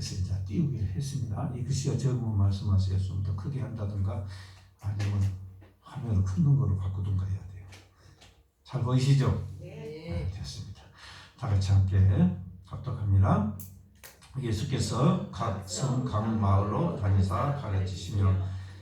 그래서 이제 띄우기를 했습니다. 이 글씨가 적으면 말씀하세요. 좀 더 크게 한다든가 아니면 화면을 큰 거로 바꾸든가 해야 돼요. 잘 보이시죠? 네. 됐습니다. 다 같이 함께 합독합니다. 예수께서 각 성 각 마을로 다니사 가르치시며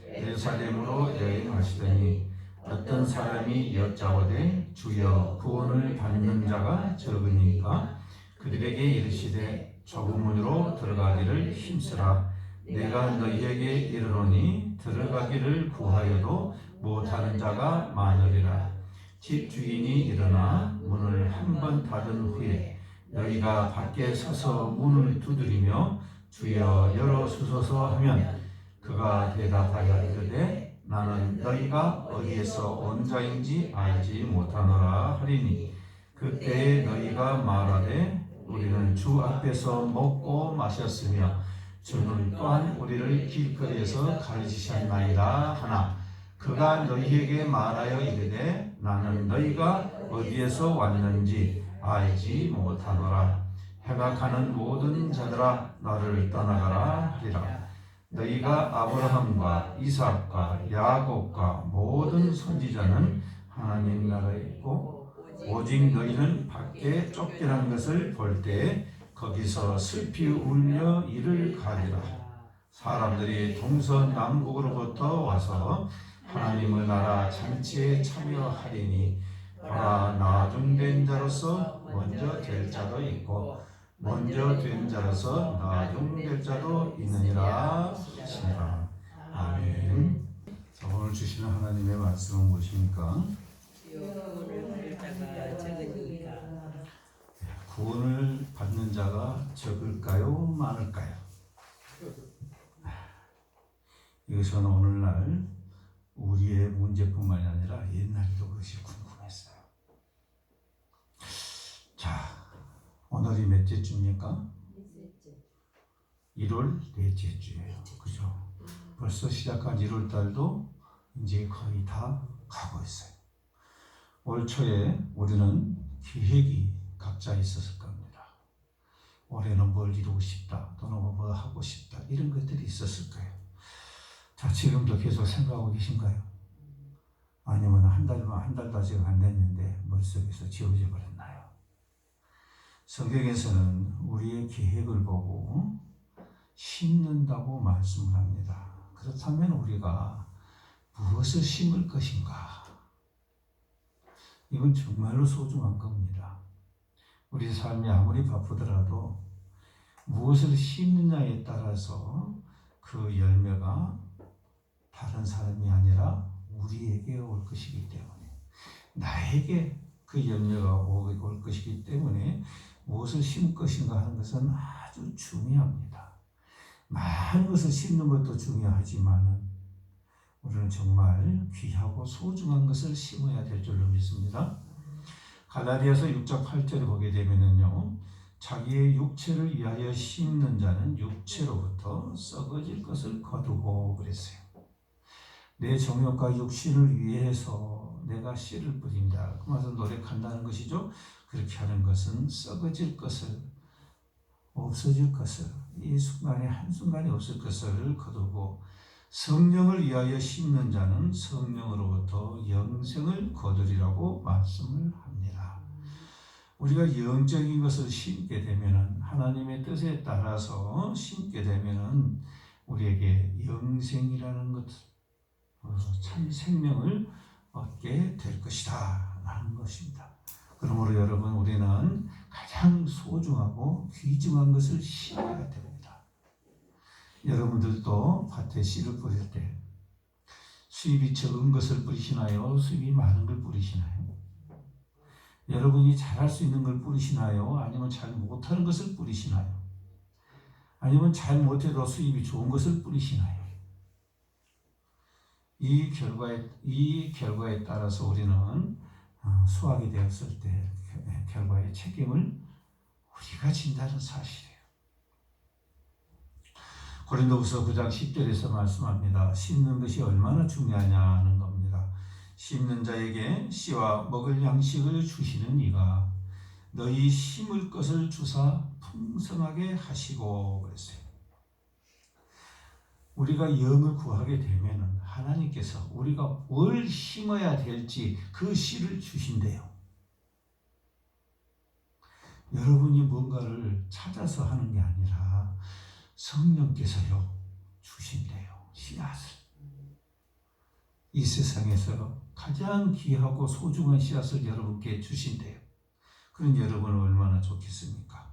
예루살렘으로 여행하시더니 어떤 사람이 여짜오되 주여 구원을 받는 자가 적으니까 그들에게 이르시되 좁은 문으로 들어가기를 힘쓰라. 내가 너희에게 이르노니 들어가기를 구하여도 못하는 자가 많으리라. 집 주인이 일어나 문을 한 번 닫은 후에 너희가 밖에 서서 문을 두드리며 주여 열어주소서 하면 그가 대답하여 이르되 나는 너희가 어디에서 온 자인지 알지 못하노라 하리니 그때에 너희가 말하되 우리는 주 앞에서 먹고 마셨으며 주는 또한 우리를 길거리에서 가르치셨나이다 하나 그가 너희에게 말하여 이르되 나는 너희가 어디에서 왔는지 알지 못하노라. 해가 가는 모든 자들아 너를 떠나가라 하리라. 너희가 아브라함과 이삭과 야곱과 모든 선지자는 하나님 나라에 있고 오직 너희는 밖에 쫓겨난 것을 볼 때 거기서 슬피 울며 이를 가리라. 사람들이 동서남북으로부터 와서 하나님의 나라 잔치에 참여하리니 보라 나중된 자로서 먼저 될 자도 있고 먼저 된 자로서 나중될 자도 있느니라 하시니라. 아멘. 자, 오늘 주시는 하나님의 말씀은 무엇입니까? 구원을 받는 자가 적을까요? 많을까요? 이것은 오늘날 우리의 문제뿐만이 아니라 옛날에도 그것이 궁금했어요. 자, 오늘이 몇째 주입니까? 1월 넷째 주예요. 그죠? 벌써 시작한 1월 달도 이제 거의 다 가고 있어요. 올 초에 우리는 계획이 각자 있었을 겁니다. 올해는 뭘 이루고 싶다, 또는 뭐 하고 싶다, 이런 것들이 있었을 거예요. 자, 지금도 계속 생각하고 계신가요? 아니면 한 달도 아직 안 됐는데 머릿속에서 지워져 버렸나요? 성경에서는 우리의 계획을 보고 심는다고 말씀을 합니다. 그렇다면 우리가 무엇을 심을 것인가? 이건 정말로 소중한 겁니다. 우리 삶이 아무리 바쁘더라도 무엇을 심느냐에 따라서 그 열매가 다른 사람이 아니라 우리에게 올 것이기 때문에, 나에게 그 열매가 올 것이기 때문에 무엇을 심을 것인가 하는 것은 아주 중요합니다. 많은 것을 심는 것도 중요하지만 우리는 정말 귀하고 소중한 것을 심어야 될 줄로 믿습니다. 갈라디아서 6장 8절을 보게 되면요, 자기의 육체를 위하여 심는 자는 육체로부터 썩어질 것을 거두고 그랬어요. 내 정욕과 육신을 위해서 내가 씨를 뿌린다. 그 말은 노력한다는 것이죠. 그렇게 하는 것은 썩어질 것을, 없어질 것을, 이 순간에 한순간에 없을 것을 거두고 성령을 위하여 심는 자는 성령으로부터 영생을 거두리라고 말씀을 합니다. 우리가 영적인 것을 심게 되면, 하나님의 뜻에 따라서 심게 되면 우리에게 영생이라는 것, 참 생명을 얻게 될 것이다 라는 것입니다. 그러므로 여러분, 우리는 가장 소중하고 귀중한 것을 심어야 됩니다. 여러분들도 밭에 씨를 뿌릴 때 수입이 적은 것을 뿌리시나요? 수입이 많은 걸 뿌리시나요? 여러분이 잘할 수 있는 걸 뿌리시나요? 아니면 잘 못하는 것을 뿌리시나요? 아니면 잘 못해도 수입이 좋은 것을 뿌리시나요? 이 결과에 따라서 우리는 수확이 되었을 때 결과의 책임을 우리가 진다는 사실이에요. 고린도후서 9장 10절에서 말씀합니다. 심는 것이 얼마나 중요하냐는 겁니다. 심는 자에게 씨와 먹을 양식을 주시는 이가 너희 심을 것을 주사 풍성하게 하시고 그랬어요. 우리가 영을 구하게 되면은 하나님께서 우리가 뭘 심어야 될지 그 씨를 주신대요. 여러분이 뭔가를 찾아서 하는 게 아니라 성령께서요 주신대요. 씨앗을. 이 세상에서 가장 귀하고 소중한 씨앗을 여러분께 주신대요. 그럼 여러분은 얼마나 좋겠습니까?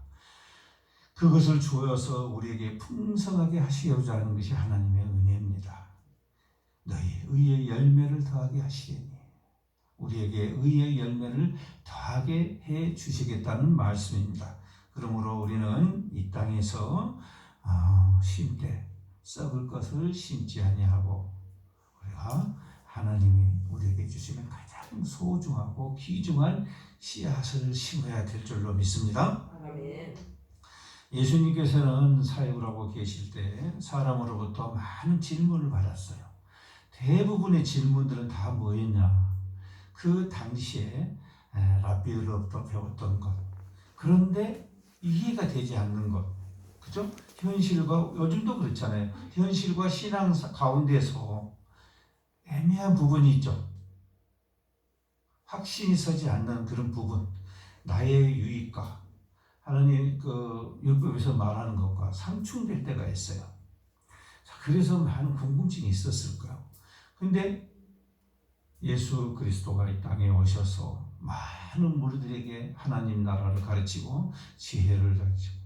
그것을 주어서 우리에게 풍성하게 하시고자 하는 것이 하나님의 은혜입니다. 너희 의의 열매를 더하게 하시리니 우리에게 의의 열매를 더하게 해 주시겠다는 말씀입니다. 그러므로 우리는 이 땅에서 심되 썩을 것을 심지 아니하고 우리가 하나님이 우리에게 주시는 가장 소중하고 귀중한 씨앗을 심어야 될 줄로 믿습니다. 아멘. 예수님께서는 사역을 하고 계실 때 사람으로부터 많은 질문을 받았어요. 대부분의 질문들은 다 뭐였냐? 그 당시에 랍비로부터 배웠던 것. 그런데 이해가 되지 않는 것. 그죠? 현실과, 요즘도 그렇잖아요. 현실과 신앙 가운데서 애매한 부분이 있죠. 확신이 서지 않는 그런 부분. 나의 유익과 하나님 그 율법에서 말하는 것과 상충될 때가 있어요. 그래서 많은 궁금증이 있었을 거예요. 근데 예수 그리스도가 이 땅에 오셔서 많은 무리들에게 하나님 나라를 가르치고 지혜를 가르치고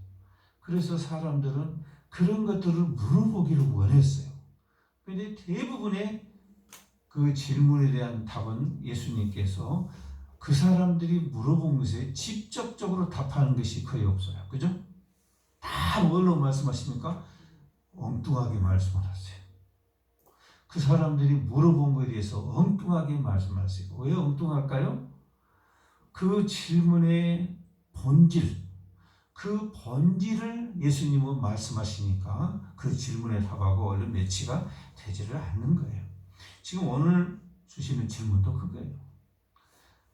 그래서 사람들은 그런 것들을 물어보기를 원했어요. 근데 대부분의 그 질문에 대한 답은 예수님께서 그 사람들이 물어본 것에 직접적으로 답하는 것이 거의 없어요. 그죠? 다 뭘로 말씀하십니까? 엉뚱하게 말씀하세요. 그 사람들이 물어본 것에 대해서 엉뚱하게 말씀하세요. 왜 엉뚱할까요? 그 질문의 본질, 그 본질을 예수님은 말씀하시니까 그 질문에 답하고 얼른 매치가 되지를 않는 거예요. 지금 오늘 주시는 질문도 그거예요.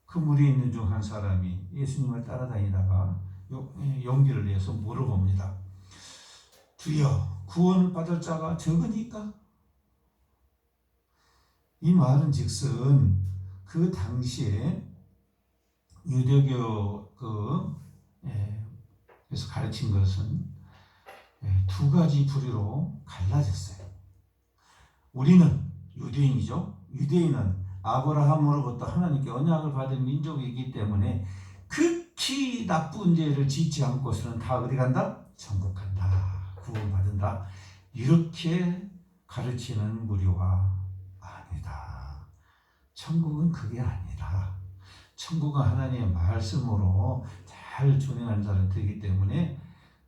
그 무리에 있는 중 한 사람이 예수님을 따라다니다가 용기를 내서 물어봅니다. 주여, 구원을 받을 자가 적으니까? 이 말은 즉슨 그 당시에 유대교 그래서 가르친 것은 두 가지 부류로 갈라졌어요. 우리는 유대인이죠. 유대인은 아브라함으로부터 하나님께 언약을 받은 민족이기 때문에 극히 나쁜 죄를 짓지 않고서는 다 어디 간다? 천국 간다. 구원받는다. 이렇게 가르치는 무리와 아니다. 천국은 그게 아니라 천국은 하나님의 말씀으로 잘 준행하는 자는 되기 때문에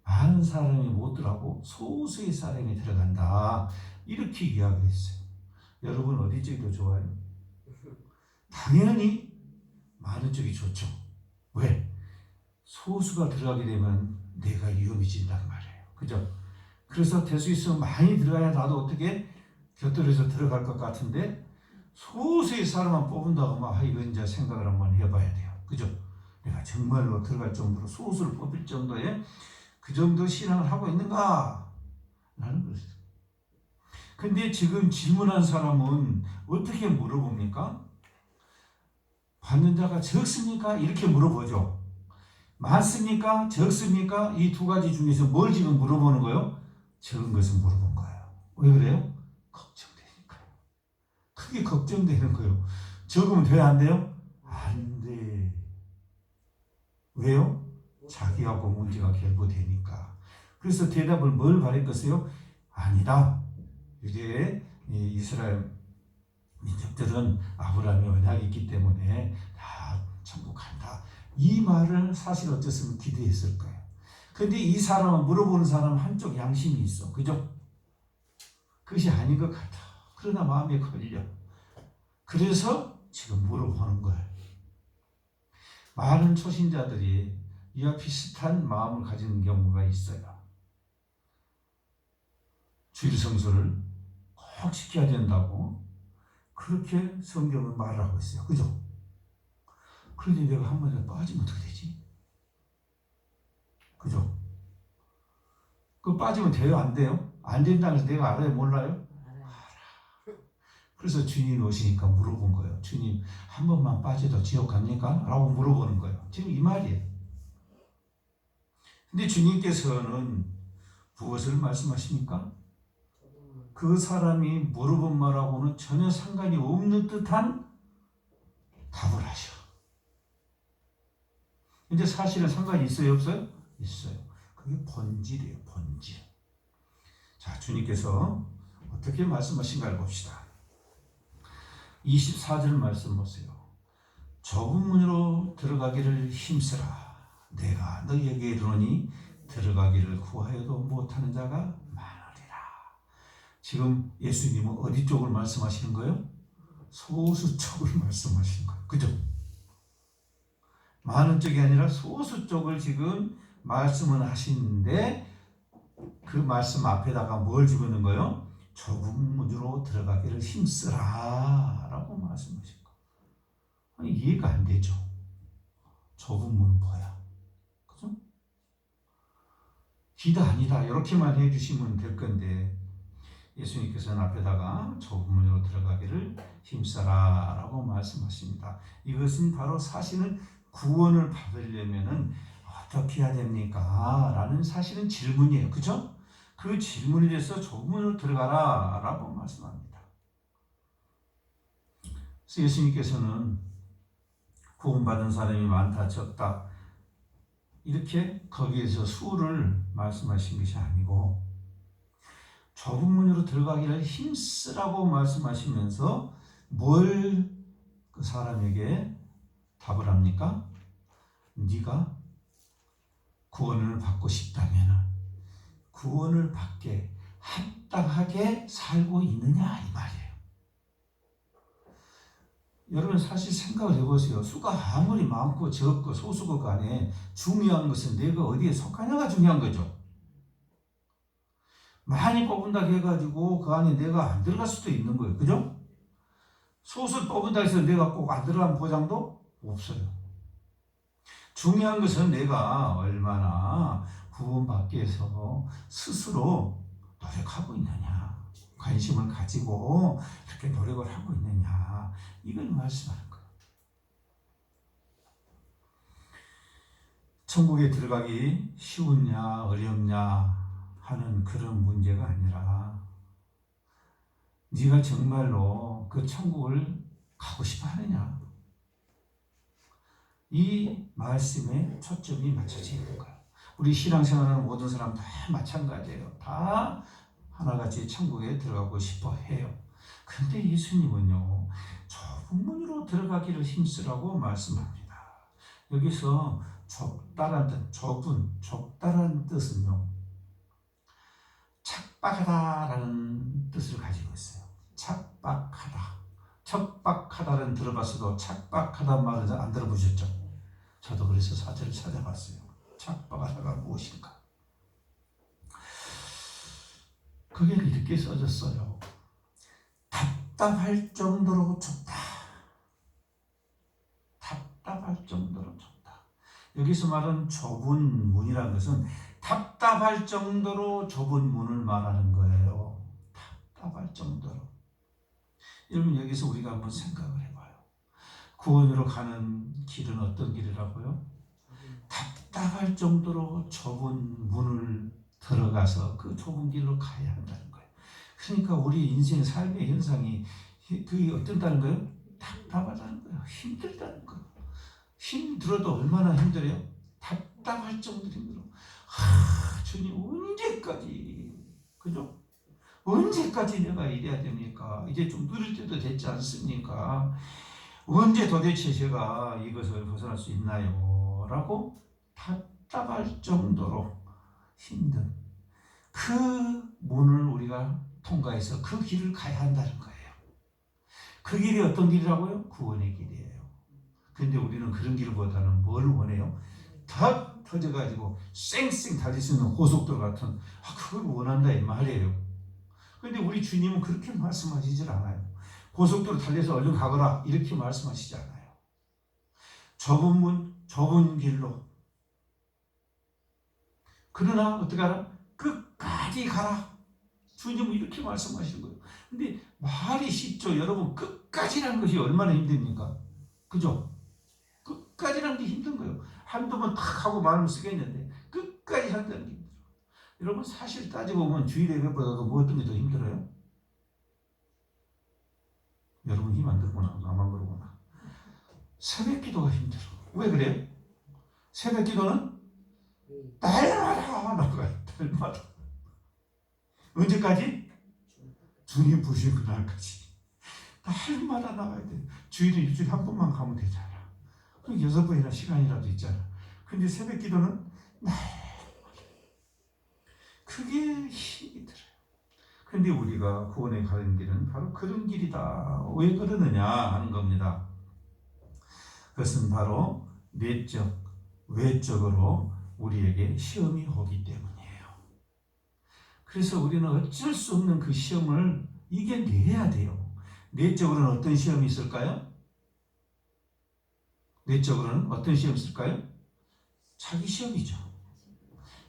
많은 사람이 못 들어가고 소수의 사람이 들어간다. 이렇게 이야기를 했어요. 여러분 어디 쪽이 더 좋아요? 당연히 많은 쪽이 좋죠. 왜? 소수가 들어가게 되면 내가 위험해진단 말이에요. 그죠? 그래서 될 수 있으면 많이 들어가야 나도 어떻게 곁들여서 들어갈 것 같은데 소수의 사람만 뽑은다고 막 이건 이제 생각을 한번 해봐야 돼요. 그죠? 내가 정말로 들어갈 정도로 소수를 뽑을 정도의 그 정도 신앙을 하고 있는가? 라는 것이죠. 근데 지금 질문한 사람은 어떻게 물어봅니까? 받는 자가 적습니까? 이렇게 물어보죠. 많습니까? 적습니까? 이 두 가지 중에서 뭘 지금 물어보는 거예요? 적은 것을 물어본 거예요. 왜 그래요? 걱정되니까요. 크게 걱정되는 거예요. 적으면 돼요? 안 돼요? 안 돼. 왜요? 자기하고 문제가 결부되니까. 그래서 대답을 뭘 바랬겠어요? 아니다. 유대 이스라엘 민족들은 아브라함의 언약이 있기 때문에 다 천국 간다. 이 말을 사실 어쨌으면 기대했을 거예요. 근데 이 사람은 물어보는 사람 한쪽 양심이 있어. 그죠? 그것이 아닌 것 같아. 그러나 마음에 걸려. 그래서 지금 물어보는 거예요. 많은 초신자들이 이와 비슷한 마음을 가지는 경우가 있어요. 주일 성수를 꼭 지켜야 된다고 그렇게 성경은 말을 하고 있어요. 그죠? 그런데 내가 한 번에 빠지면 어떻게 되지? 그죠? 그 빠지면 돼요? 안 돼요? 안 된다는 걸 내가 알아요? 몰라요? 그래서 주님 오시니까 물어본 거예요. 주님, 한 번만 빠져도 지옥 갑니까? 라고 물어보는 거예요. 지금 이 말이에요. 근데 주님께서는 무엇을 말씀하십니까? 그 사람이 물어본 말하고는 전혀 상관이 없는 듯한 답을 하셔. 근데 사실은 상관이 있어요? 없어요? 있어요. 그게 본질이에요. 본질. 자, 주님께서 어떻게 말씀하신가를 봅시다. 24절 말씀 보세요. 좁은 문으로 들어가기를 힘쓰라. 내가 너희에게 이르노니 들어가기를 구하여도 못하는 자가 많으리라. 지금 예수님은 어디 쪽을 말씀하시는 거예요? 소수 쪽을 말씀하시는 거예요. 그죠? 많은 쪽이 아니라 소수 쪽을 지금 말씀을 하시는데 그 말씀 앞에다가 뭘 집어넣은 거예요? 좁은 문으로 들어가기를 힘쓰라 라고 말씀하신 거예요. 아니, 이해가 안 되죠. 좁은 문은 뭐야? 그죠? 기다 아니다 이렇게만 해주시면 될 건데 예수님께서는 앞에다가 좁은 문으로 들어가기를 힘써라 라고 말씀하십니다. 이것은 바로 사실은 구원을 받으려면 어떻게 해야 됩니까? 라는 사실은 질문이에요. 그죠? 그 질문에 대해서 좁은 문으로 들어가라 라고 말씀합니다. 그래서 예수님께서는 구원받은 사람이 많다 적다 이렇게 거기에서 수를 말씀하신 것이 아니고 좁은 문으로 들어가기를 힘쓰라고 말씀하시면서 뭘 그 사람에게 답을 합니까? 네가 구원을 받고 싶다면 구원을 받게 합당하게 살고 있느냐 이 말이에요. 여러분 사실 생각을 해보세요. 수가 아무리 많고 적고 소수고 간에 중요한 것은 내가 어디에 속하냐가 중요한 거죠. 많이 뽑은다 해가지고 그 안에 내가 안 들어갈 수도 있는 거예요. 그죠? 소수 뽑은다 해서 내가 꼭 안 들어간 보장도 없어요. 중요한 것은 내가 얼마나 구원받기 위해서 스스로 노력하고 있느냐, 관심을 가지고 이렇게 노력을 하고 있느냐, 이걸 말씀하는 거예요. 천국에 들어가기 쉬우냐 어렵냐 하는 그런 문제가 아니라 네가 정말로 그 천국을 가고 싶어 하느냐, 이 말씀에 초점이 맞춰져 있는 거예요. 우리 신앙생활하는 모든 사람 다 마찬가지예요. 다 하나같이 천국에 들어가고 싶어 해요. 근데 예수님은요, 좁은 문으로 들어가기를 힘쓰라고 말씀합니다. 여기서 좁다란 뜻, 좁다란 뜻은요, 척박하다라는 뜻을 가지고 있어요. 척박하다. 척박하다는 들어봤어도 척박하다는 말은 안 들어보셨죠? 저도 그래서 사절을 찾아봤어요. 척박하다가 무엇인가? 그게 이렇게 써졌어요. 답답할 정도로 좁다. 답답할 정도로 좁다. 여기서 말하는 좁은 문이라는 것은 답답할 정도로 좁은 문을 말하는 거예요. 답답할 정도로. 여러분 여기서 우리가 한번 생각을 해봐요. 구원으로 가는 길은 어떤 길이라고요? 답답할 정도로 좁은 문을 들어가서 그 좁은 길로 가야 한다는 거예요. 그러니까 우리 인생 삶의 현상이 그게 어떤다는 거예요? 답답하다는 거예요. 힘들다는 거예요. 힘들어도 얼마나 힘들어요? 답답할 정도로 힘들어. 주님 언제까지, 그죠? 언제까지 내가 이래야 됩니까? 이제 좀 누릴 때도 됐지 않습니까? 언제 도대체 제가 이것을 벗어날 수 있나요? 라고 답답할 정도로 힘든 그 문을 우리가 통과해서 그 길을 가야 한다는 거예요. 그 길이 어떤 길이라고요? 구원의 길이에요. 근데 우리는 그런 길보다는 뭘 원해요? 다 터져가지고 쌩쌩 달릴 수 있는 고속도로 같은 그걸 원한다 이 말이에요. 근데 우리 주님은 그렇게 말씀하시질 않아요. 고속도로 달려서 얼른 가거라 이렇게 말씀하시지 않아요. 좁은 문, 좁은 길로. 그러나 어떻게 하라? 끝까지 가라. 주님은 이렇게 말씀하시는 거예요. 근데 말이 쉽죠. 여러분, 끝까지라는 것이 얼마나 힘듭니까? 그죠? 끝까지라는 게 힘든 거예요. 한두 번 탁 하고 마음을 쓰겠는데 끝까지 한다는 게 힘들어요. 여러분, 사실 따지고 보면 주일 예배보다도 뭐 어떤 게 더 힘들어요? 여러분 힘 안 들구나. 나만 그러구나. 새벽 기도가 힘들어. 왜 그래요? 새벽 기도는 날마다 나가요. 날마다. 언제까지? 주님 부르신 그날까지. 날마다 나가야 돼. 주일에 일주일에 한 번만 가면 되잖아. 그럼 6번이나 시간이라도 있잖아. 근데 새벽 기도는 날마다. 그게 힘이 들어요. 근데 우리가 구원에 가는 길은 바로 그런 길이다. 왜 그러느냐 하는 겁니다. 그것은 바로 내적, 외적으로 우리에게 시험이 오기 때문이에요. 그래서 우리는 어쩔 수 없는 그 시험을 이겨내야 돼요. 내적으로는 어떤 시험이 있을까요? 내적으로는 어떤 시험이 있을까요? 자기 시험이죠.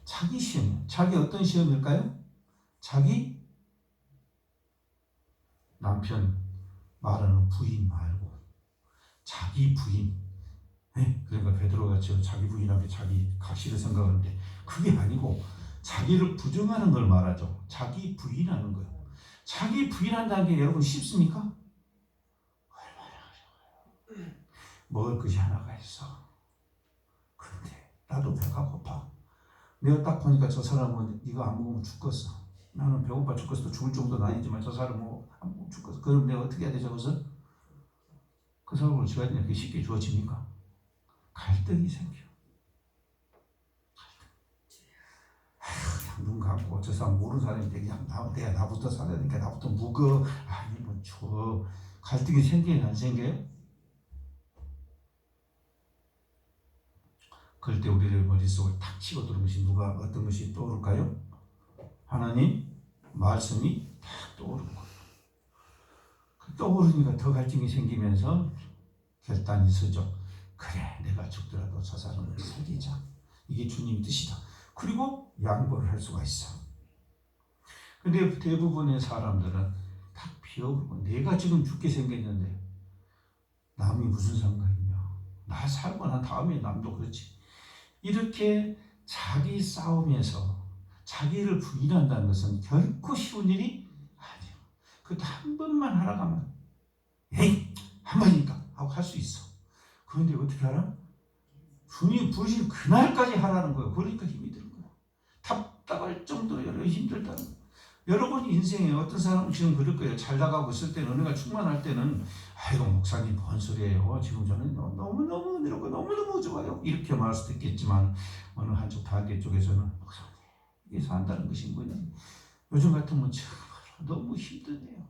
자기 시험. 자기 어떤 시험일까요? 자기 남편 말하는 부인 말고 자기 부인. 그러니까 베드로가 자기 부인하게 자기 각시를 생각하는데 그게 아니고 자기를 부정하는 걸 말하죠. 자기 부인하는 거예요. 자기 부인한다는 게 여러분 쉽습니까? 얼마나 어려워요. 먹을 것이 하나가 있어. 그런데 나도 배가 고파. 내가 딱 보니까 저 사람은 이거 안 먹으면 죽겠어. 나는 배고파 죽겠어. 죽을 정도는 아니지만 저 사람은 안 먹으면 죽겠어. 그럼 내가 어떻게 해야 되죠? 그것을? 그 사람을 줘야 되냐? 그게 쉽게 주어집니까? 갈등이 생겨. 그냥 눈 감고 저 사람 모르는 사람인데 그냥 내가 나부터 살아야 되니까 나부터 묵어. 아니면 줘. 갈등이 생기긴 안 생겨요? 그럴 때 우리의 머릿속을 탁 치고 들은 것이 어떤 것이 떠오를까요? 하나님 말씀이 탁 떠오르는 거예요. 떠오르니까 더 갈등이 생기면서 결단이 서죠. 그래, 내가 죽더라도 저 사람을 살리자. 이게 주님 뜻이다. 그리고 양보를 할 수가 있어. 근데 대부분의 사람들은 다 비워버리고 내가 지금 죽게 생겼는데 남이 무슨 상관이냐. 나 살고 난 다음에 남도 그렇지. 이렇게 자기 싸움에서 자기를 부인한다는 것은 결코 쉬운 일이 아니에요. 그것도 한 번만 하라고 하면 에이 한 번이니까 하고 할 수 있어. 그런데 어떻게 하라? 주님 부르신 그날까지 하라는 거예요. 그러니까 힘이 드는 거예요. 답답할 정도로 여러 힘들다는 거예요. 여러분 인생에 어떤 사람은 지금 그럴 거예요. 잘 나가고 있을 때는 은혜가 충만할 때는 아이고 목사님 뭔 소리예요. 지금 저는 너무너무 은혜롭고 너무너무 좋아요. 이렇게 말할 수도 있겠지만 어느 한쪽 반대쪽에서는 목사님 이게 산다는 것이 뭐냐. 요즘 같으면 정말 너무 힘드네요.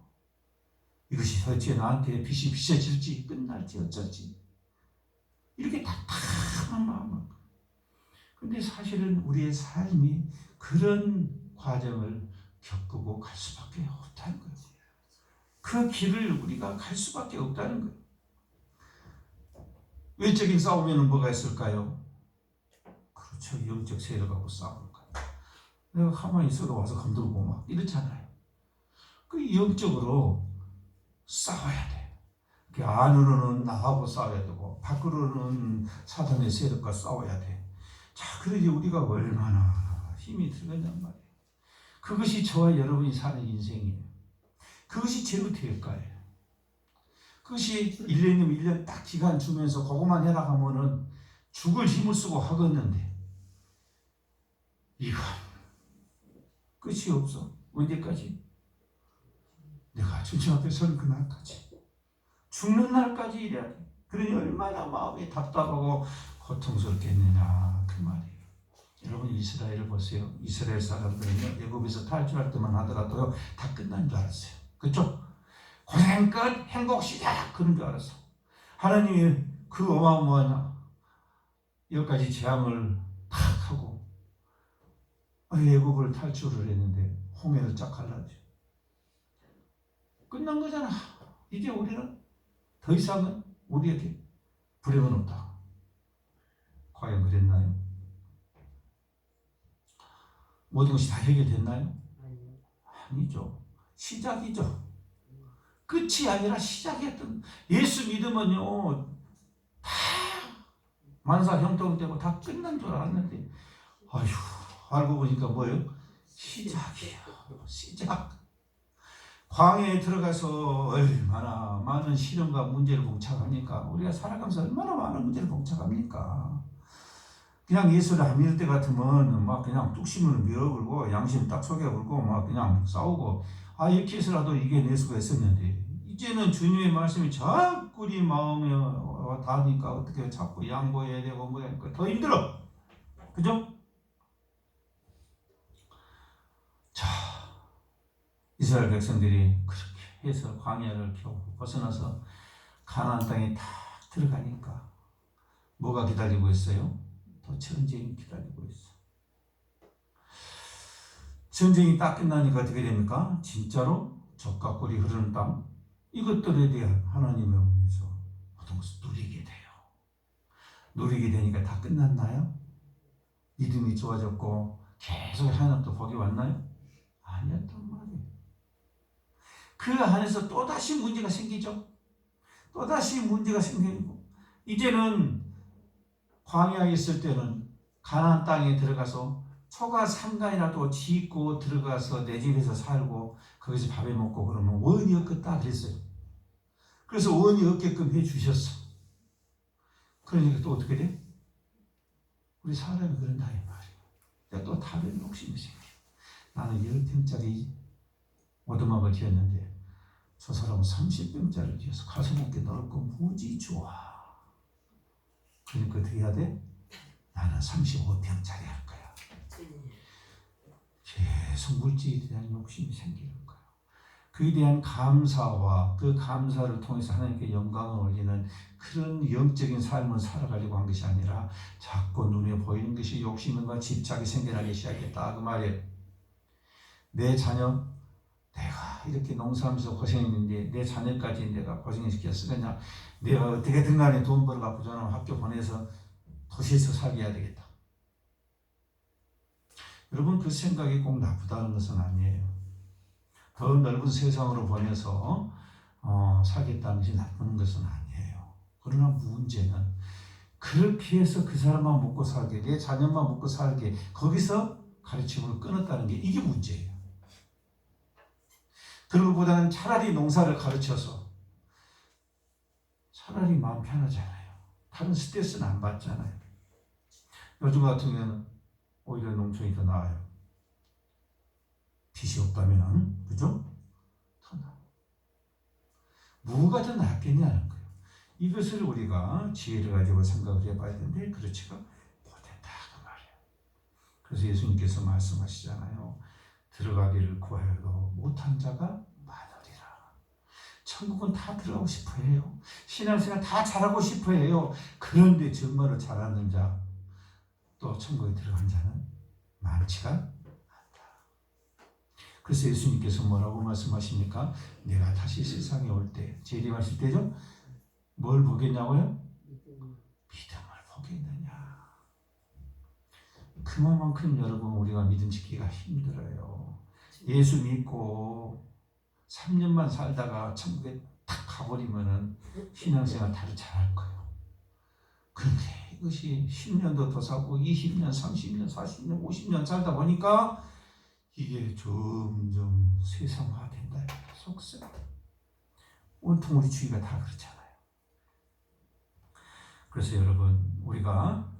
이것이 도대체 나한테 빚이 빚어질지 끝날지 어쩔지 이렇게 답답한 마음은. 근데 사실은 우리의 삶이 그런 과정을 겪고 갈 수밖에 없다는 거예요. 그 길을 우리가 갈 수밖에 없다는 거예요. 외적인 싸움에는 뭐가 있을까요? 그렇죠. 영적 세력하고 싸우는 거예요. 내가 가만히 있어도 와서 건들고 막 이렇잖아요. 그 영적으로 싸워야 돼. 그 안으로는 나하고 싸워야 되고 밖으로는 사탄의 세력과 싸워야 돼. 자, 그러지 우리가 얼마나 힘이 들겠냔 말이에요. 그것이 저와 여러분이 사는 인생이에요. 그것이 제로 대가예요. 그것이 1년이면 1년 딱 기간 주면서 그것만 해라 하면은 죽을 힘을 쓰고 하겠는데 이건 끝이 없어. 언제까지? 내가 주님 앞에 서는 그날까지. 죽는 날까지 일해야 돼. 그러니 얼마나 마음이 답답하고 고통스럽겠느냐 그 말이에요. 여러분 이스라엘을 보세요. 이스라엘 사람들은요 애굽에서 탈출할 때만 하더라도요 다 끝난 줄 알았어요. 그렇죠? 고생 끝 행복 시작 그런 줄 알았어. 하나님이 그 어마어마한 10가지 재앙을 탁 하고 애굽을 탈출을 했는데 홍해를 쫙 갈라져. 끝난 거잖아. 이제 우리는 더 이상은 우리에게 불행은 없다. 과연 그랬나요? 모든 것이 다 해결됐나요? 아니죠. 시작이죠. 끝이 아니라 시작이었던. 예수 믿으면요 다 만사 형통되고 다 끝난 줄 알았는데 아휴 알고 보니까 뭐예요? 시작이에요. 시작. 광야에 들어가서 얼마나 많은 시련과 문제를 봉착합니까? 우리가 살아가면서 얼마나 많은 문제를 봉착합니까? 그냥 예수를 안 믿을 때 같으면 막 그냥 뚝심을 밀어불고 양심 딱 속여불고 막 그냥 싸우고 이렇게 해서라도 이겨낼 수가 있었는데 이제는 주님의 말씀이 자꾸 네 마음에 닿으니까 어떻게 자꾸 양보해야 되고 뭐 하니까 더 힘들어. 그죠? 자, 이스라엘 백성들이 그렇게 해서 광야를 겨우 벗어나서 가나안 땅에 딱 들어가니까 뭐가 기다리고 있어요? 더 전쟁이 기다리고 있어. 전쟁이 딱 끝나니까 어떻게 됩니까? 진짜로 젖과 꿀이 흐르는 땅, 이것들에 대한 하나님의 은혜에서 모든 것을 누리게 돼요. 누리게 되니까 다 끝났나요? 믿음이 좋아졌고 계속 하나님도 복이 왔나요? 아니었단 말이에요. 그 안에서 또다시 문제가 생기죠. 또다시 문제가 생기고 이제는 광야에 있을 때는 가나안 땅에 들어가서 초가 상간이라도 짓고 들어가서 내 집에서 살고 거기서 밥을 먹고 그러면 원이 없겠다 그랬어요. 그래서 원이 없게끔 해주셨어. 그러니까 또 어떻게 돼? 우리 사람이 그런다 이 말이에요. 또 다른 욕심이 생겨. 나는 10평짜리 오두막을 지었는데 저 사람은 30평짜리를 지어서 가서 먹게 넓고 무지 좋아. 그러니까 어떻게 해야 돼? 나는 35평짜리 할 거야. 계속 물질에 대한 욕심이 생기는 거예요. 그에 대한 감사와 그 감사를 통해서 하나님께 영광을 올리는 그런 영적인 삶을 살아가려고 한 것이 아니라 자꾸 눈에 보이는 것이 욕심과 집착이 생겨나기 시작했다 그 말이에요. 내 자녀, 내가 이렇게 농사하면서 고생했는데 내 자녀까지 내가 고생시켰어. 그냥 내가 어떻게든 간에 돈 벌어갖고 저는 학교 보내서 도시에서 살게 해야 되겠다. 여러분 그 생각이 꼭 나쁘다는 것은 아니에요. 더 넓은 세상으로 보내서 살겠다는 것이 나쁜 것은 아니에요. 그러나 문제는 그렇게 해서 그 사람만 먹고 살게, 내 자녀만 먹고 살게 거기서 가르침을 끊었다는 게 이게 문제예요. 그런 것보다는 차라리 농사를 가르쳐서 차라리 마음 편하잖아요. 다른 스트레스는 안 받잖아요. 요즘 같은 경우는 오히려 농촌이 더 나아요. 빚이 없다면, 그죠? 더 나아. 뭐가 더 낫겠냐는 거예요. 이것을 우리가 지혜를 가지고 생각을 해봐야 되는데 그렇지가 못했다 그 말이에요. 그래서 예수님께서 말씀하시잖아요. 들어가기를 구하여도 못한 자가 많으리라. 천국은 다 들어가고 싶어 해요. 신앙생활 다 잘하고 싶어 해요. 그런데 정말로 잘하는 자, 또 천국에 들어간 자는 많지가 않다. 그래서 예수님께서 뭐라고 말씀하십니까? 내가 다시 세상에 올 때, 재림하실 때죠? 뭘 보겠냐고요? 믿음을 보겠느냐. 그만큼 여러분 우리가 믿음 지키기가 힘들어요. 예수 믿고 3년만 살다가 천국에 탁 가버리면은 신앙생활 다들 잘할 거예요. 그런데 이것이 10년도 더 살고 20년, 30년, 40년, 50년 살다 보니까 이게 점점 세상화된다. 속성. 온통 우리 주위가 다 그렇잖아요. 그래서 여러분 우리가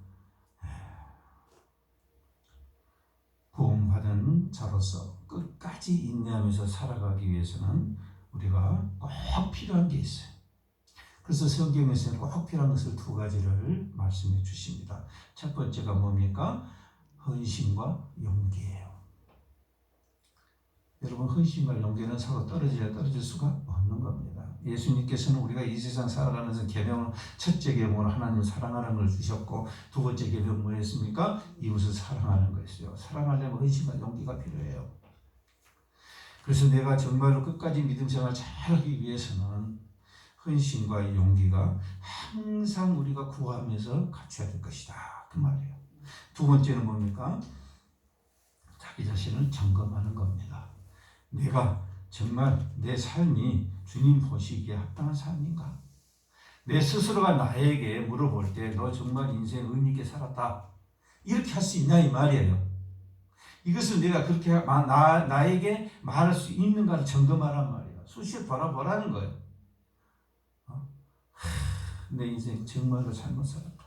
구원받은 자로서 끝까지 인내하면서 살아가기 위해서는 우리가 꼭 필요한 게 있어요. 그래서 성경에서는 꼭 필요한 것을 두 가지를 말씀해 주십니다. 첫 번째가 뭡니까? 헌신과 용기예요. 여러분 헌신과 용기는 서로 떨어질 수가 없는 겁니다. 예수님께서는 우리가 이 세상 살아가면서 계명은 첫째 계명으로 하나님 사랑하는 걸 주셨고 두 번째 계명은 뭐였습니까? 이웃을 사랑하는 것이요. 사랑하려면 헌신과 용기가 필요해요. 그래서 내가 정말로 끝까지 믿음 생활 잘하기 위해서는 헌신과 용기가 항상 우리가 구하면서 갖춰야 될 것이다. 그 말이에요. 두 번째는 뭡니까? 자, 자기 자신을 점검하는 겁니다. 내가 정말 내 삶이 주님 보시기에 합당한 삶인가? 내 스스로가 나에게 물어볼 때 너 정말 인생 의미 있게 살았다. 이렇게 할 수 있냐 이 말이에요. 이것을 내가 그렇게 나에게 말할 수 있는가를 점검하란 말이에요. 수시에 돌아보라는 거예요. 내 인생 정말로 잘못 살았다.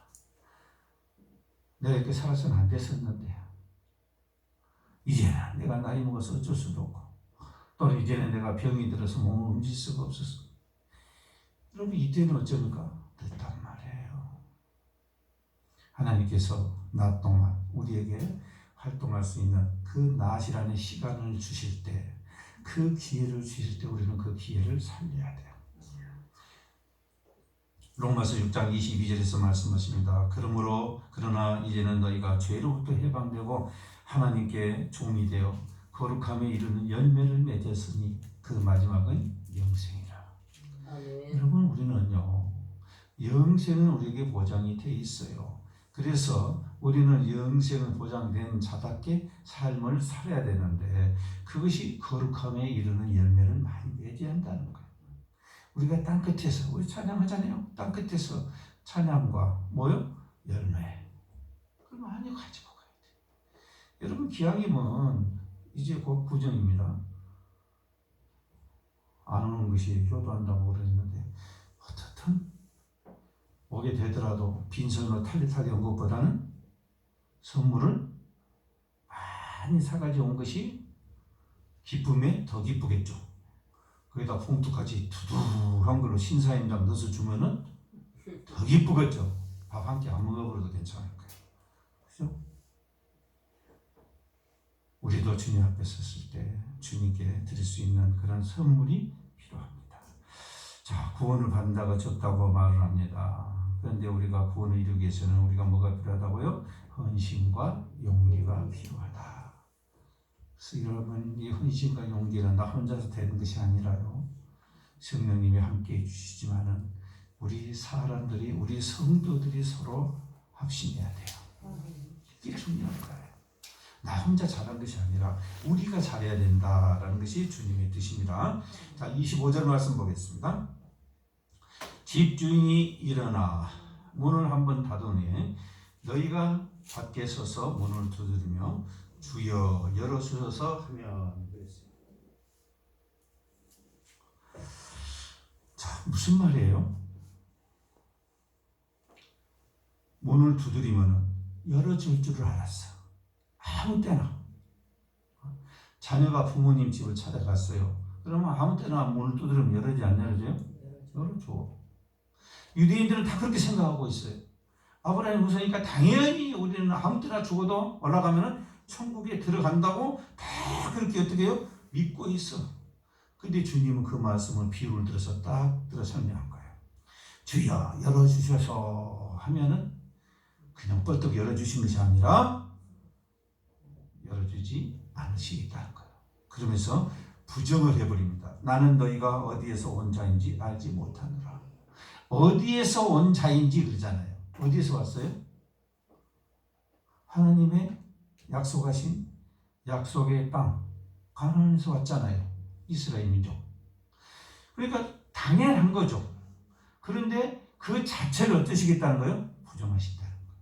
내가 이렇게 살아서는 안 됐었는데 이제는 내가 나이 먹어서 어쩔 수도 없고 또는 이제는 내가 병이 들어서 몸을 움직일 수가 없었어. 여러분 이때는 어쩌니까 됐단 말이에요. 하나님께서 낮 동안 우리에게 활동할 수 있는 그 낮이라는 시간을 주실 때, 그 기회를 주실 때 우리는 그 기회를 살려야 돼요. 로마서 6장 22절에서 말씀하십니다. 그러나 이제는 너희가 죄로부터 해방되고 하나님께 종이 되어 거룩함에 이르는 열매를 맺었으니 그 마지막은 영생이라. 여러분 우리는요 영생은 우리에게 보장이 돼 있어요. 그래서 우리는 영생은 보장된 자답게 삶을 살아야 되는데 그것이 거룩함에 이르는 열매를 많이 맺어야 한다는 거예요. 우리가 땅끝에서 우리 찬양하잖아요. 땅끝에서 찬양과 뭐요? 열매. 그걸 많이 가지고 가야 돼요. 여러분 기왕이면 이제 곧 구정입니다. 안 오는 것이 효도한다고 그랬는데 어떻든 오게 되더라도 빈손으로 탈리탈리 온 것보다는 선물을 많이 사가지고 온 것이 기쁨에 더 기쁘겠죠. 거기다 봉투까지 두둑한 걸로 신사임당 넣어서 주면은 더 기쁘겠죠. 밥 한 끼 안 먹어버려도 괜찮을 거예요. 그죠? 우리도 주님 앞에 섰을 때 주님께 드릴 수 있는 그런 선물이 필요합니다. 자, 구원을 받는다고 적다고 말을 합니다. 그런데 우리가 구원을 이루기 위해서는 우리가 뭐가 필요하다고요? 헌신과 용기가 필요하다. 그래서 여러분 이 헌신과 용기는 나 혼자서 되는 것이 아니라요. 성령님이 함께 해주시지만은 우리 사람들이 우리 성도들이 서로 합심해야 돼요. 이게 중요한 거예요. 나 혼자 잘한 것이 아니라 우리가 잘해야 된다라는 것이 주님의 뜻입니다. 자, 25절 말씀 보겠습니다. 집주인이 일어나 문을 한번 닫으니 너희가 밖에 서서 문을 두드리며 주여 열어주소서 하면 그랬어요. 자, 무슨 말이에요? 문을 두드리면 열어줄 줄을 알았어. 아무 때나. 자녀가 부모님 집을 찾아갔어요. 그러면 아무 때나 문을 두드리면 열어지 안 열어줘요? 열어줘. 유대인들은 다 그렇게 생각하고 있어요. 아브라함이 웃으니까 당연히 우리는 아무 때나 죽어도 올라가면 천국에 들어간다고 다 그렇게 어떻게 해요? 믿고 있어. 근데 주님은 그 말씀을 비유를 들어서 딱 들어 설명한 거예요. 주여 열어주셔서 하면은 그냥 뻘떡 열어주신 것이 아니라 열어주지 않으시겠다는 거예요. 그러면서 부정을 해버립니다. 나는 너희가 어디에서 온 자인지 알지 못하노라. 어디에서 온 자인지 그러잖아요. 어디에서 왔어요? 하나님의 약속하신 약속의 땅 가나안에서 왔잖아요. 이스라엘 민족. 그러니까 당연한 거죠. 그런데 그 자체를 어떠시겠다는 거예요? 부정하신다는 거예요.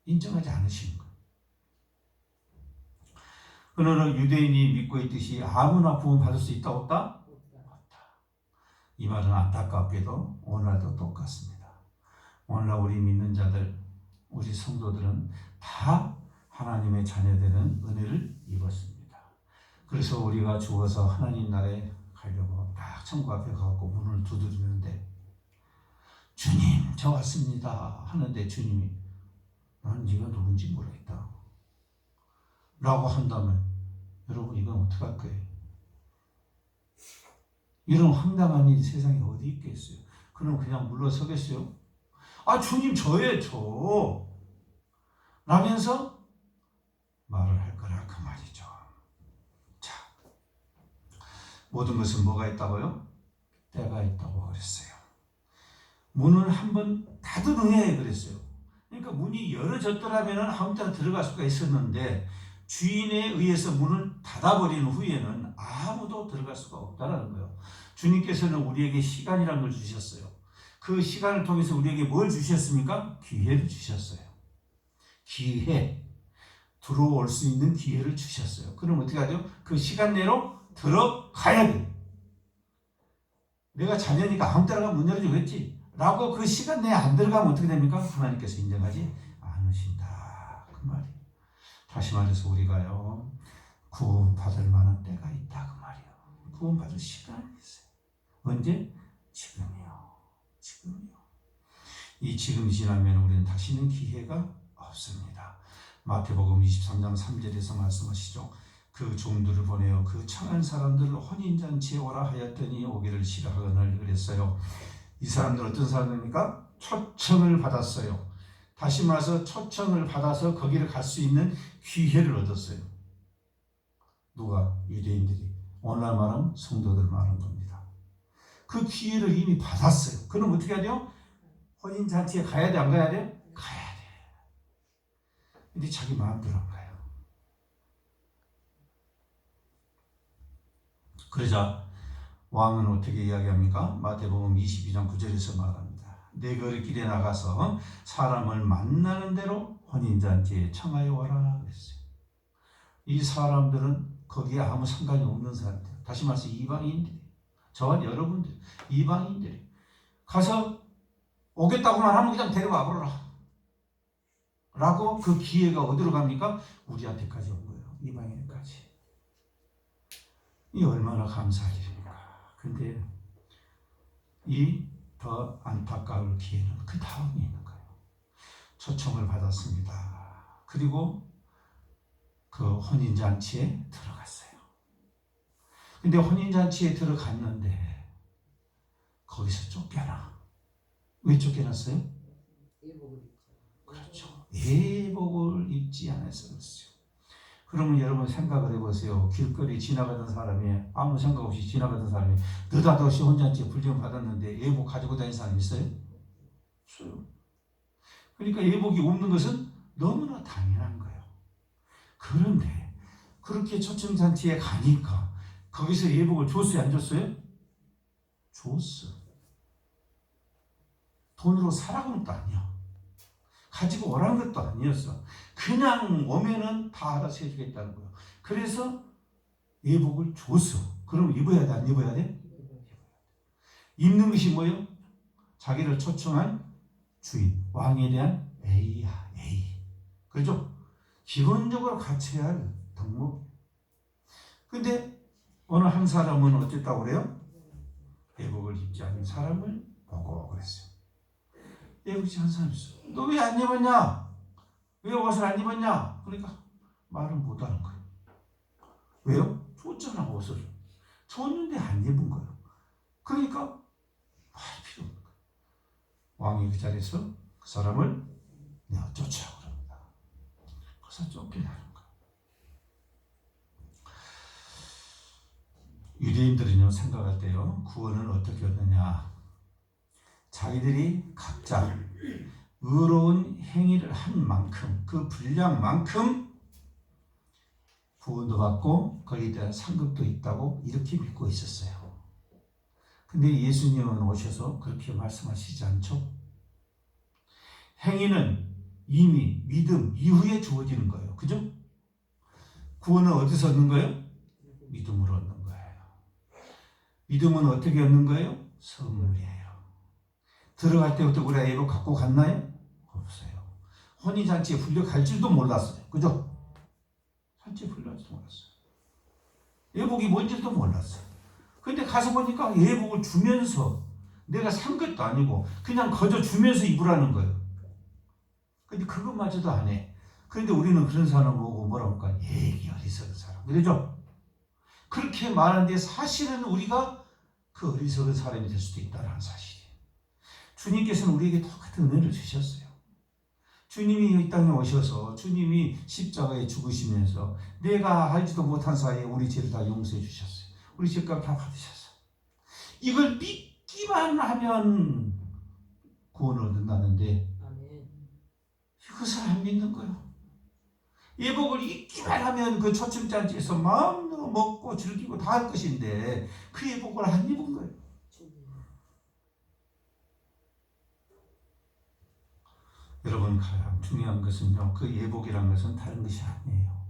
인정하지 않으시는 거예요. 그러나 유대인이 믿고 있듯이 아무나 구원 받을 수 있다 없다? 없다. 이 말은 안타깝게도 오늘도 똑같습니다. 오늘날 우리 믿는 자들, 우리 성도들은 다 하나님의 자녀되는 은혜를 입었습니다. 그래서 우리가 죽어서 하나님 나라에 가려고 딱 천국 앞에 가고 문을 두드리는데 주님 저 왔습니다 하는데 주님이 난 네가 누군지 모르겠다 라고 한다면 여러분 이건 어떡할 거예요? 이런 황당한 일이 세상에 어디 있겠어요? 그럼 그냥 물러서겠어요? 아 주님 저예요 저 라면서 말을 할 거라 그 말이죠. 자, 모든 것은 뭐가 있다고요? 때가 있다고 그랬어요. 문을 한번 닫으느냐 그랬어요. 그러니까 문이 열어졌더라면 아무 때나 들어갈 수가 있었는데 주인에 의해서 문을 닫아버린 후에는 아무도 들어갈 수가 없다는 거예요. 주님께서는 우리에게 시간이라는 걸 주셨어요. 그 시간을 통해서 우리에게 뭘 주셨습니까? 기회를 주셨어요. 기회. 들어올 수 있는 기회를 주셨어요. 그럼 어떻게 하죠? 그 시간 내로 들어가야 돼요. 내가 자녀니까 아무 때나 문 열어주겠지 라고 그 시간 내에 안 들어가면 어떻게 됩니까? 하나님께서 인정하지 않으신다. 그 말이에요. 다시 말해서 우리가요, 구원받을 만한 때가 있다. 그 말이에요. 구원받을 시간이 있어요. 언제? 지금이요. 지금이요. 이 지금이 지나면 우리는 다시는 기회가 없습니다. 마태복음 23장 3절에서 말씀하시죠. 그 종들을 보내어 그 청한 사람들을 혼인잔치에 오라 하였더니 오기를 싫어하거늘 그랬어요. 이 사람들 어떤 사람입니까? 초청을 받았어요. 다시 말해서 초청을 받아서 거기를 갈 수 있는 기회를 얻었어요. 누가? 유대인들이. 오늘날 말하면 성도들 말하는 겁니다. 그 기회를 이미 받았어요. 그럼 어떻게 해야 돼요? 혼인잔치에 가야 돼? 안 가야 돼? 가야 돼. 근데 자기 마음대로 안 가요. 그러자 왕은 어떻게 이야기합니까? 마태복음 22장 9절에서 말합니다. 내 그 길에 나가서 사람을 만나는 대로 혼인잔치에 청하여 와라 그랬어요. 이 사람들은 거기에 아무 상관이 없는 사람들. 다시 말해서 이방인들이. 저와 여러분들 이방인들이 가서 오겠다고만 하면 그냥 데려와 버려라 라고 그 기회가 어디로 갑니까? 우리한테까지 온 거예요. 이방인까지. 이 얼마나 감사할 일입니까? 근데 이 더 안타까울 기회는 그 다음에 있는 거예요. 초청을 받았습니다. 그리고 그 혼인잔치에 들어갔어요. 근데 혼인잔치에 들어갔는데 거기서 쫓겨나. 왜 쫓겨났어요? 그렇죠. 예복을 입지 않아서 그렇죠. 그러면 여러분 생각을 해보세요. 길거리 지나가던 사람이 아무 생각 없이 지나가던 사람이 느닷없이 혼잔치에 불령 받았는데 예복 가지고 다니는 사람 있어요? 없어요. 그러니까 예복이 없는 것은 너무나 당연한 거예요. 그런데 그렇게 초청잔치에 가니까 거기서 예복을 줬어요? 안 줬어요? 줬어. 돈으로 사라는 것도 아니야. 가지고 오라는 것도 아니었어. 그냥 오면은 다 알아서 해주겠다는 거예요. 그래서 예복을 줬어. 그럼 입어야 돼? 안 입어야 돼? 입는 것이 뭐예요? 자기를 초청한 주인, 왕에 대한 예의야, 예의. 그렇죠? 기본적으로 갖춰야 할 덕목. 근데 어느 한 사람은 어쨌다고 그래요? 예복을 입지 않은 사람을 보고 그랬어요. 예복이 한 사람이 있어. 너 왜 안 입었냐? 왜 옷을 안 입었냐? 그러니까 말은 못하는 거예요. 왜요? 줬잖아 옷을. 줬는데 안 입은 거예요. 그러니까 말 필요 없는 거예요. 왕이 그 자리에서 그 사람을 내가 쫓아오고 그럽니다. 그래서 쫓겨나는 거예요. 유대인들은요 생각할 때요 구원을 어떻게 얻느냐? 자기들이 각자 의로운 행위를 한 만큼 그 분량만큼 구원도 받고 거기에 대한 상급도 있다고 이렇게 믿고 있었어요. 근데 예수님은 오셔서 그렇게 말씀하시지 않죠? 행위는 이미 믿음 이후에 주어지는 거예요. 그죠? 구원은 어디서 얻는 거예요? 믿음으로 얻는 거예요. 믿음은 어떻게 얻는 거예요? 선물이에요. 들어갈 때부터 우리가 예복 갖고 갔나요? 없어요. 혼인잔치에 불려갈 줄도 몰랐어요. 그죠? 잔치에 불려갈 줄도 몰랐어요. 예복이 뭔지도 몰랐어요. 근데 가서 보니까 예복을 주면서 내가 산 것도 아니고 그냥 거저 주면서 입으라는 거예요. 근데 그것마저도 안 해. 그런데 우리는 그런 사람 보고 뭐라고 할까? 예기 어리석은 사람. 그러죠? 그렇게 말하는데 사실은 우리가 그 어리석은 사람이 될 수도 있다는 사실이에요. 주님께서는 우리에게 똑같은 은혜를 주셨어요. 주님이 이 땅에 오셔서 주님이 십자가에 죽으시면서 내가 알지도 못한 사이에 우리 죄를 다 용서해 주셨어요. 우리 죄값 다 받으셨어요. 이걸 믿기만 하면 구원을 얻는다는데 이것을 안 믿는 거예요. 예복을 입기만 하면 그 초청잔치에서 마음으로 먹고 즐기고 다 할 것인데 그 예복을 안 입은 거예요. 여러분, 가장 중요한 것은요, 그 예복이란 것은 다른 것이 아니에요.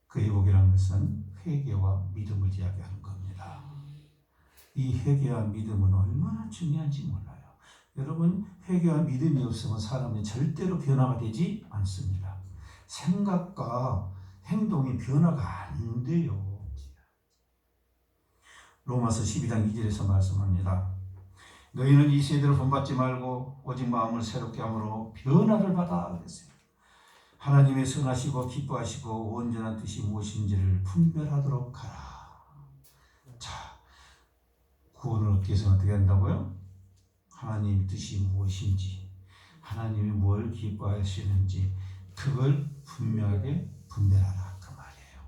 그 예복이란 것은 회개와 믿음을 이야기하는 겁니다. 이 회개와 믿음은 얼마나 중요한지 몰라요. 여러분, 회개와 믿음이 없으면 사람은 절대로 변화가 되지 않습니다. 생각과 행동이 변화가 안 돼요. 로마서 12장 2절에서 말씀합니다. 너희는 이 세대로 본받지 말고 오직 마음을 새롭게 함으로 변화를 받아 그랬어요. 하나님의 선하시고 기뻐하시고 온전한 뜻이 무엇인지를 분별하도록 하라. 자, 구원을 얻기 위해서는 어떻게 한다고요? 하나님의 뜻이 무엇인지, 하나님이 뭘 기뻐하시는지 그걸 분명하게 분별하라, 그 말이에요.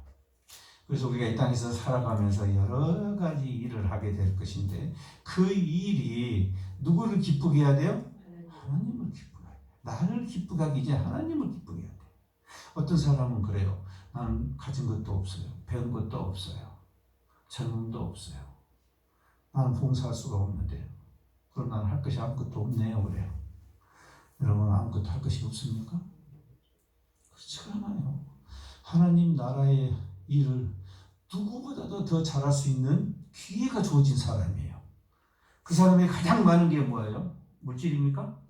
그래서 우리가 이 땅에서 살아가면서 여러 가지 일을 하게 될 것인데 그 일이 누구를 기쁘게 해야 돼요? 하나님을 기쁘게 해야 돼요. 나를 기쁘게 하기 전에 하나님을 기쁘게 해야 돼요. 어떤 사람은 그래요. 나는 가진 것도 없어요. 배운 것도 없어요. 젊음도 없어요. 나는 봉사할 수가 없는데 그럼 나는 할 것이 아무것도 없네요. 그래요. 여러분, 아무것도 할 것이 없습니까? 그렇지 않아요. 하나님 나라의 일을 누구보다도 더 잘할 수 있는 기회가 주어진 사람이에요. 그 사람이 가장 많은 게 뭐예요? 물질입니까?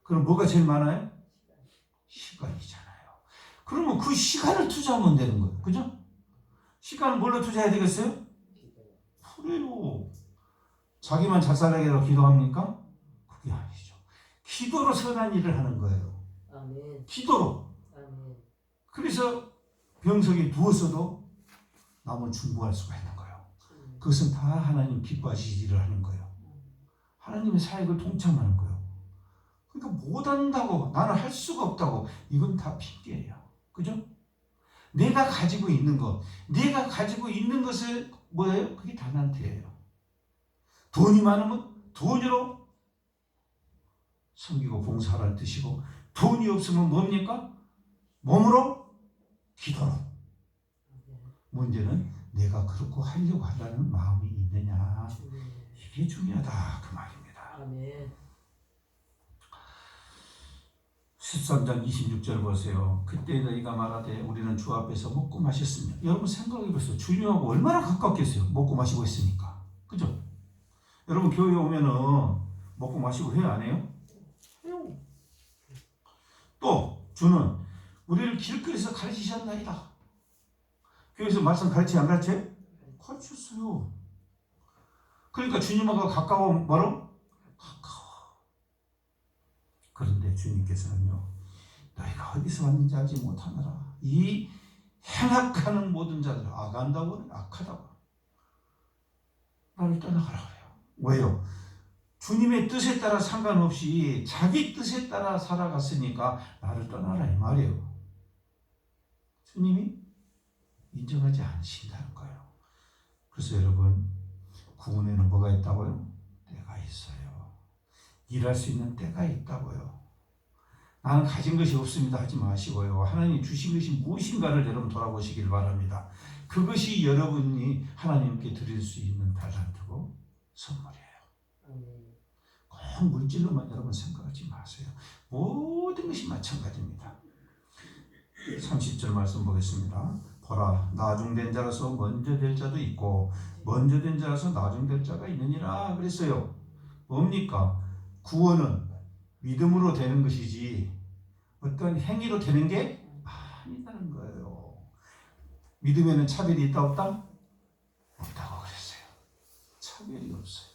그럼 뭐가 제일 많아요? 시간이잖아요. 그러면 그 시간을 투자하면 되는 거예요. 그죠? 시간을 뭘로 투자해야 되겠어요? 그래요. 자기만 잘 살아야겠다고 기도합니까? 그게 아니죠. 기도로 선한 일을 하는 거예요. 아멘. 기도로. 아멘. 그래서 병석에 누웠어도 남을 중보할 수가 있는 거예요. 그것은 다 하나님 기뻐하시는 일을 하는 거예요. 하나님의 사역을 동참하는 거예요. 그러니까 못한다고, 나는 할 수가 없다고, 이건 다 핑계예요. 그죠? 내가 가지고 있는 것, 내가 가지고 있는 것을 뭐예요? 그게 달란트예요. 돈이 많으면 돈으로 섬기고 봉사하라는 뜻이고, 돈이 없으면 뭡니까? 몸으로, 기도로. 문제는 내가 그렇고 하려고 하라는 마음이 있느냐, 이게 중요하다, 그 말입니다. 아멘. 13장 26절 보세요. 그때 너희가 말하되 우리는 주 앞에서 먹고 마셨으며. 여러분 생각해 보세요. 주님하고 얼마나 가깝겠어요. 먹고 마시고 있으니까. 그죠? 여러분 교회 오면은 먹고 마시고 해요, 안 해요? 해요. 또 주는 우리를 길거리에서 가르치셨나이다. 교회에서 말씀 가르치 안 가르쳐요? 가르쳤어요. 그러니까 주님하고 가까워 뭐로? 가까워. 그런데 주님께서는요, 너희가 어디서 왔는지 알지 못하느라 이 행악하는 모든 자들, 악한다고 악하다고 나를 떠나가라 그래요. 왜요? 주님의 뜻에 따라 상관없이 자기 뜻에 따라 살아갔으니까 나를 떠나라 이 말이에요. 주님이 인정하지 않으신다는 거예요. 그래서 여러분, 구원에는 뭐가 있다고요? 때가 있어요. 일할 수 있는 때가 있다고요. 나는 가진 것이 없습니다 하지 마시고요. 하나님 주신 것이 무엇인가를 여러분 돌아보시길 바랍니다. 그것이 여러분이 하나님께 드릴 수 있는 달란트고 선물이에요. 꼭 물질로만 여러분 생각하지 마세요. 모든 것이 마찬가지입니다. 30절 말씀 보겠습니다. 보라, 나중된 자라서 먼저 될 자도 있고 먼저 된 자라서 나중될 자가 있느니라 그랬어요. 뭡니까? 구원은 믿음으로 되는 것이지 어떤 행위로 되는 게 아니다는 거예요. 믿음에는 차별이 있다 없다? 없다고 그랬어요. 차별이 없어요.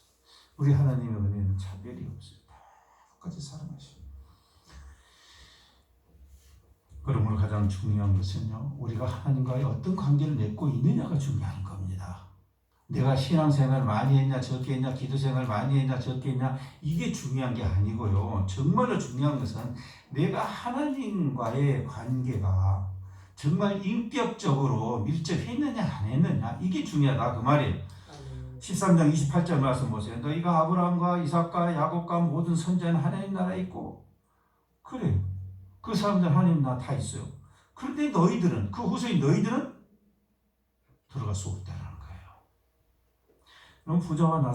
우리 하나님의 은혜는 차별이 없어요. 다 똑같이 사랑하셔요. 그러므로 가장 중요한 것은요, 우리가 하나님과의 어떤 관계를 맺고 있느냐가 중요한 겁니다. 내가 신앙생활 많이 했냐 적게 했냐, 기도생활 많이 했냐 적게 했냐, 이게 중요한 게 아니고요. 정말로 중요한 것은 내가 하나님과의 관계가 정말 인격적으로 밀접했느냐 안 했느냐, 이게 중요하다 그 말이에요. 13장 28절 말씀 보세요. 너희가 아브라함과 이삭과 야곱과 모든 선지자는 하나님 나라에 있고, 그래요. 그 사람들 하나님 나라 다 있어요. 그런데 너희들은, 그 후손인 너희들은 들어갈 수 없다라는 거예요. 그럼 부자와